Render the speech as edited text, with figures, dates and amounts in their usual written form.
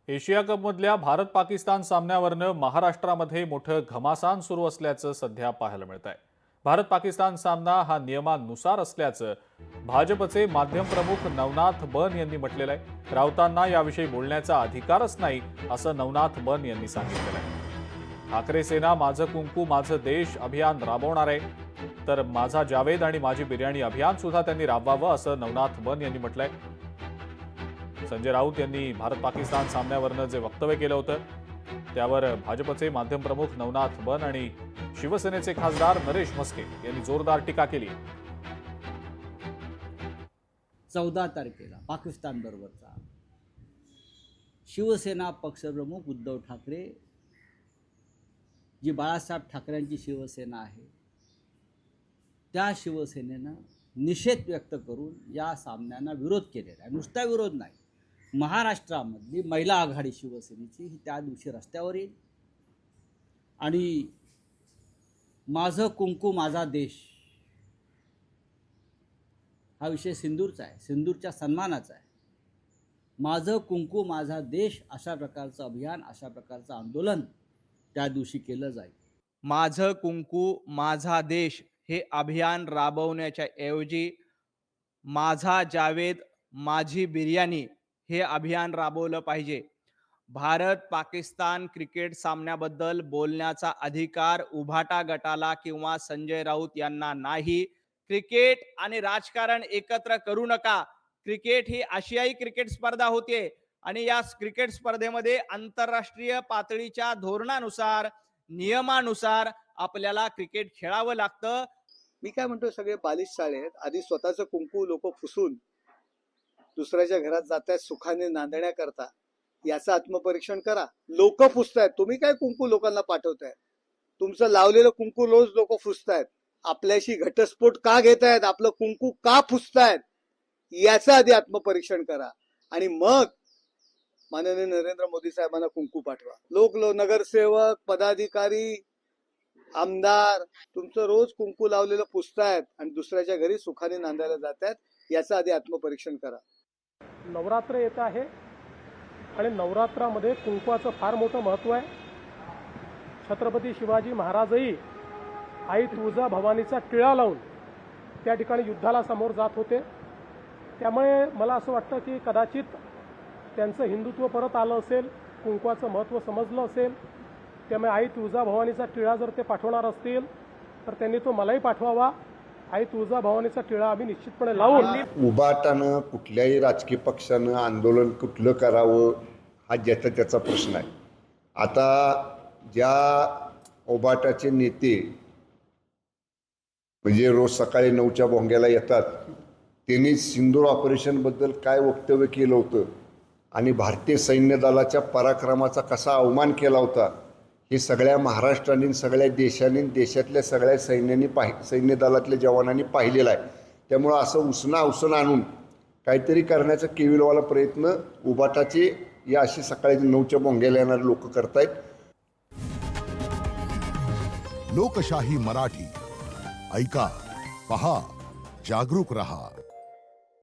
Asia कपमधल्या Bharat Pakistan सामन्यावरनं महाराष्ट्रामध्ये मोठं घमासान सुरू असल्याचं सध्या पाहायला मिळत आहे। भारत पाकिस्तान सामना हा नियमानुसार असल्याचं भाजपचे माध्यम प्रमुख नवनाथ बन यांनी म्हटलेलं आहे। राऊतांना याविषयी बोलण्याचा अधिकारच नाही असं नवनाथ बन यांनी सांगितलेलं आहे। ठाकरे सेना माझं कुंकू माझं देश अभियान राबवणार आहे, तर माझा जावेद आणि माझी बिर्याणी अभियान सुद्धा त्यांनी राबवावं असं नवनाथ बन यांनी म्हटलंय। संजय राऊत यांनी भारत पाकिस्तान सामन्यावरनं जे वक्तव्य केलं होतं त्यावर भाजपचे माध्यम प्रमुख नवनाथ बन आणि शिवसेनेचे खासदार नरेश म्हस्के यांनी जोरदार टीका केली। 14 तारखेला पाकिस्तान बरोबरचा शिवसेना पक्षप्रमुख उद्धव ठाकरे, जी बाळासाहेब ठाकरेंची शिवसेना आहे, त्या शिवसेनेनं निषेध व्यक्त करून या सामन्यांना विरोध केलेला आहे। नुसता विरोध नाही, महाराष्ट्रामधली महिला आघाडी शिवसेनेची ही त्या दिवशी रस्त्यावर येईल आणि माझं कुंकू माझा देश हा विषय सिंदूरचा आहे, सिंदूरच्या सन्मानाचा आहे। माझं कुंकू माझा देश अशा प्रकारचं अभियान, अशा प्रकारचं आंदोलन त्या दिवशी केलं जाईल। माझं कुंकू माझा देश हे अभियान राबवण्याच्या ऐवजी माझा जावेद माझी बिर्याणी हे अभियान राबवलं पाहिजे। भारत पाकिस्तान क्रिकेट सामन्याबद्दल बोलण्याचा अधिकार उभाटा गटाला किंवा संजय राऊत यांना नाही। क्रिकेट आणि राजकारण एकत्र करू नका। क्रिकेट ही आशियाई क्रिकेट स्पर्धा होते आणि या क्रिकेट स्पर्धेमध्ये आंतरराष्ट्रीय पातळीच्या धोरणानुसार, नियमानुसार आपल्याला क्रिकेट खेळावं लागतं। मी काय म्हणतो, सगळे बालिश चाळे आहेत। आधी स्वतःचं कुंकू लोक फुसून दुसऱ्याच्या घरात जातात सुखाने नांदण्याकरता, याचं आत्मपरीक्षण करा। लोक फुसतायत, तुम्ही काय कुंकू लोकांना पाठवताय? तुमचं लावलेलं कुंकू रोज लोक फुसतायत। आपल्याशी घटस्फोट का घेतायत, आपलं कुंकू का फुसतायत, याचं आधी आत्मपरीक्षण करा आणि मग माननीय नरेंद्र मोदी साहेबांना कुंकू पाठवा। लोक नगरसेवक, पदाधिकारी, आमदार तुमचं रोज कुंकू लावलेलं पुसतायत आणि दुसऱ्याच्या घरी सुखाने नांदायला जातात, याचं आधी आत्मपरीक्षण करा। नवरात्र येत आहे आणि नवरात्रामध्ये कुंकवाचं फार मोठं महत्त्व आहे। छत्रपती शिवाजी महाराजही आई तुळजाभवानीचा टिळा लावून त्या ठिकाणी युद्धाला समोर जात होते। त्यामुळे मला असं वाटतं की कदाचित त्यांचं हिंदुत्व परत आलं असेल, कुंकवाचं महत्त्व समजलं असेल। त्यामुळे आई तुळजाभवानीचा टिळा जर ते पाठवणार असतील तर त्यांनी तो मलाही पाठवावा। आई तुळजाभवानीचा टिळा आम्ही निश्चितपणे लावून उभाटानं कुठल्याही राजकीय पक्षानं आंदोलन कुठलं करावं हा ज्याचा त्याचा प्रश्न आहे। आता ज्या उभाटाचे नेते म्हणजे रोज सकाळी 9च्या भोंग्याला येतात, त्यांनी सिंदूर ऑपरेशनबद्दल काय वक्तव्य केलं होतं आणि भारतीय सैन्य दलाच्या पराक्रमाचा कसा अवमान केला होता, हे सगळ्या महाराष्ट्राने, सगळ्या देशांनी, देशातल्या सगळ्या सैन्य दलातल्या जवानांनी पाहिलेला आहे। त्यामुळं असं उसणं आणून काहीतरी करण्याचा केविलवाला प्रयत्न उभाटाचे या अशी सकाळी 9च्या भोंग्याला येणारे लोक करतायत। लोकशाही मराठी ऐका, पहा, जागरूक रहा।